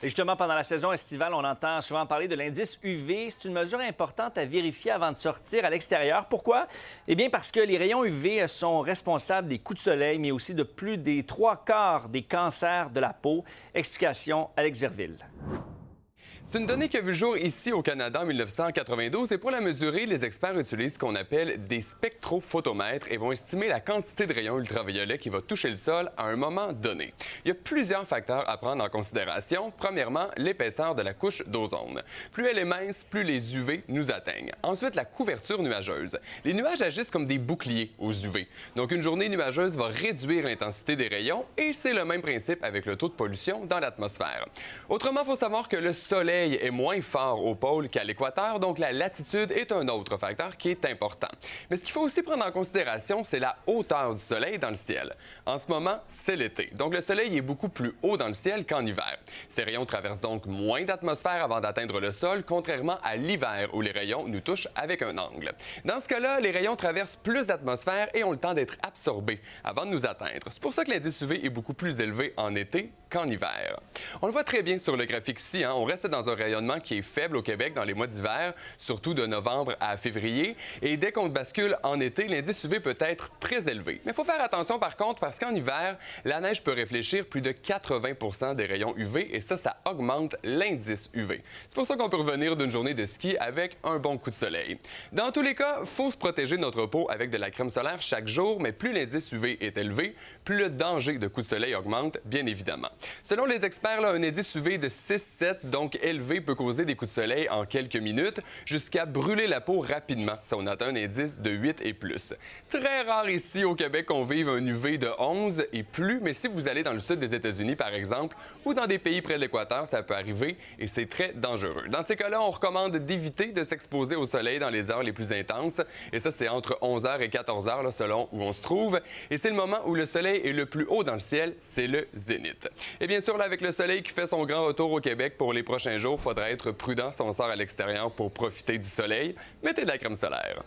Et justement, pendant la saison estivale, on entend souvent parler de l'indice UV. C'est une mesure importante à vérifier avant de sortir à l'extérieur. Pourquoi? Eh bien, parce que les rayons UV sont responsables des coups de soleil, mais aussi de plus des 3/4 des cancers de la peau. Explication, Alex Verville. C'est une donnée qui a vu le jour ici au Canada en 1992 et pour la mesurer, les experts utilisent ce qu'on appelle des spectrophotomètres et vont estimer la quantité de rayons ultraviolets qui va toucher le sol à un moment donné. Il y a plusieurs facteurs à prendre en considération. Premièrement, l'épaisseur de la couche d'ozone. Plus elle est mince, plus les UV nous atteignent. Ensuite, la couverture nuageuse. Les nuages agissent comme des boucliers aux UV. Donc, une journée nuageuse va réduire l'intensité des rayons et c'est le même principe avec le taux de pollution dans l'atmosphère. Autrement, il faut savoir que le soleil est moins fort au pôle qu'à l'équateur, donc la latitude est un autre facteur qui est important. Mais ce qu'il faut aussi prendre en considération, c'est la hauteur du soleil dans le ciel. En ce moment, c'est l'été, donc le soleil est beaucoup plus haut dans le ciel qu'en hiver. Ces rayons traversent donc moins d'atmosphère avant d'atteindre le sol, contrairement à l'hiver où les rayons nous touchent avec un angle. Dans ce cas-là, les rayons traversent plus d'atmosphère et ont le temps d'être absorbés avant de nous atteindre. C'est pour ça que l'indice UV est beaucoup plus élevé en été qu'en hiver. On le voit très bien sur le graphique ici, on reste dans un rayonnement qui est faible au Québec dans les mois d'hiver, surtout de novembre à février. Et dès qu'on bascule en été, l'indice UV peut être très élevé. Mais il faut faire attention par contre parce qu'en hiver, la neige peut réfléchir plus de 80 des rayons UV et ça augmente l'indice UV. C'est pour ça qu'on peut revenir d'une journée de ski avec un bon coup de soleil. Dans tous les cas, il faut se protéger de notre peau avec de la crème solaire chaque jour, mais plus l'indice UV est élevé, plus le danger de coup de soleil augmente, bien évidemment. Selon les experts, un indice UV de 6-7, donc élevé, peut causer des coups de soleil en quelques minutes, jusqu'à brûler la peau rapidement si on atteint un indice de 8 et plus. Très rare ici au Québec qu'on vive un UV de 11 et plus, mais si vous allez dans le sud des États-Unis, par exemple, ou dans des pays près de l'équateur, ça peut arriver et c'est très dangereux. Dans ces cas-là, on recommande d'éviter de s'exposer au soleil dans les heures les plus intenses, et ça, c'est entre 11h et 14h, là, selon où on se trouve, et c'est le moment où le soleil est le plus haut dans le ciel, c'est le zénith. Et bien sûr, là, avec le soleil qui fait son grand retour au Québec pour les prochains jours, il faudra être prudent si on sort à l'extérieur pour profiter du soleil. Mettez de la crème solaire.